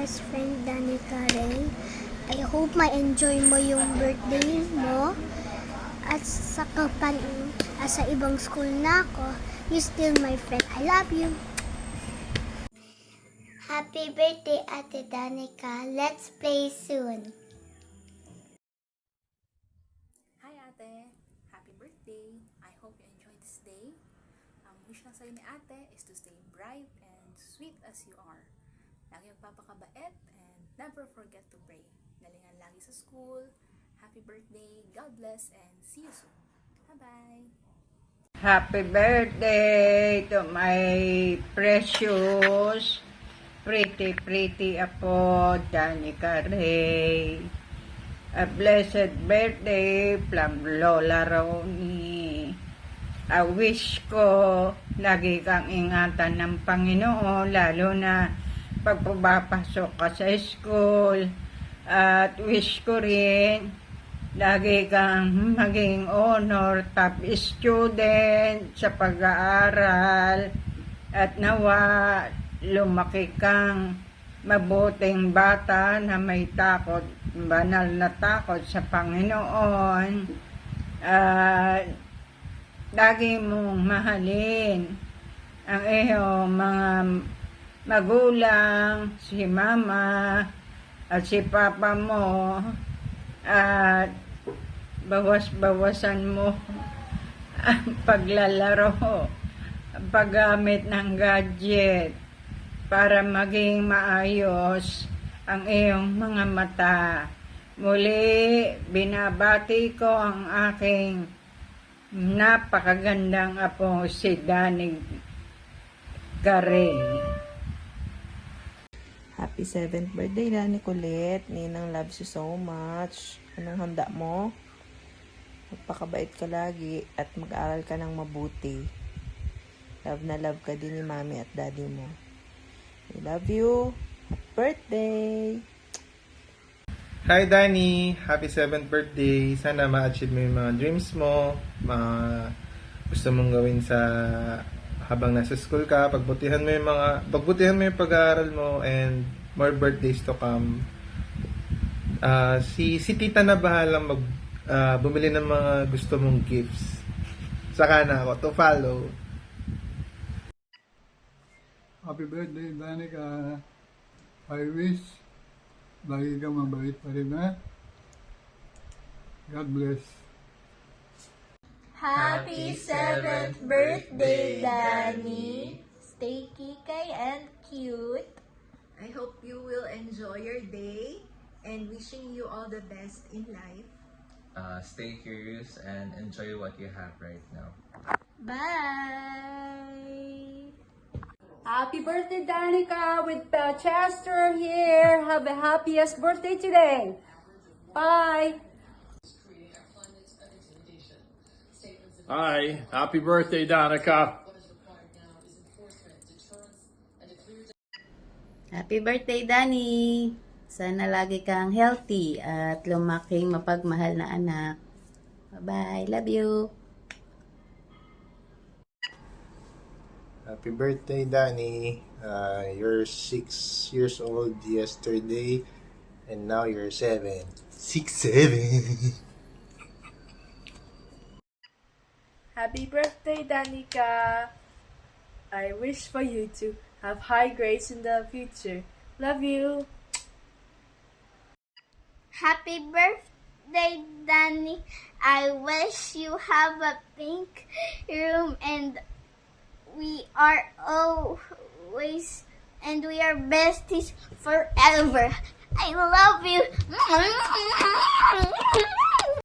Best friend Danica Ray. I hope ma-enjoy mo yung birthday mo. At sa sa ibang school na ako, you still my friend. I love you. Happy birthday, Ate Danica. Let's play soon. Hi Ate! Happy birthday! I hope you enjoy this day. Ang wish lang sa'yo ni Ate is to stay bright and sweet as you are. Lagi magpapakabait and never forget to pray. Galingan lagi sa school. Happy birthday, God bless, and see you soon. Bye-bye! Happy birthday to my precious, pretty apo, Danica Ray. A blessed birthday from Lola Ronnie. I wish ko lagi kang ingatan ng Panginoon, lalo na pag pumapasok ka sa school. At wish ko rin lagi kang maging honor top student sa pag-aaral. At nawa lumaki kang mabuting bata na may takot, banal na takot sa Panginoon. Lagi mong mahalin ang iyong mga magulang, si mama at si papa mo, at bawas-bawasan mo ang paglalaro, paggamit ng gadget para maging maayos ang iyong mga mata. Muli, binabati ko ang aking napakagandang apo, si Danica Ray. Happy 7th birthday na, Nicolette. Ninang loves you so much. Anong handa mo? Magpakabait ka lagi at mag-aral ka ng mabuti. Love na love ka din ni Mami at Daddy mo. I love you. Happy birthday! Hi Danny! Happy 7th birthday! Sana ma-achieve mo yung mga dreams mo, mga gusto mong gawin sa habang nasa school ka. Pagbutihan mo yung pag-aaral mo, and more birthdays to come. Si Tita na bahalang bumili ng mga gusto mong gifts. Saka na ako to follow. Happy birthday, Danica. I wish lagi kang mabait pa rin, ha? God bless. Happy 7th birthday, Danny! Stay kikay and cute. I hope you will enjoy your day and wishing you all the best in life. Stay curious and enjoy what you have right now. Bye! Happy birthday, Danica, with Chester here. Have the happiest birthday today. Bye! Hi, happy birthday, Danica. Happy birthday, Danny. Sana lagi kang healthy at lumaking mapagmahal na anak. Bye-bye. Love you. Happy birthday, Danny. You're 6 years old yesterday, and now you're 7. 7. Happy birthday, Danica. I wish for you to have high grades in the future. Love you. Happy birthday, Danny. I wish you have a pink room, and we are besties forever. I love you.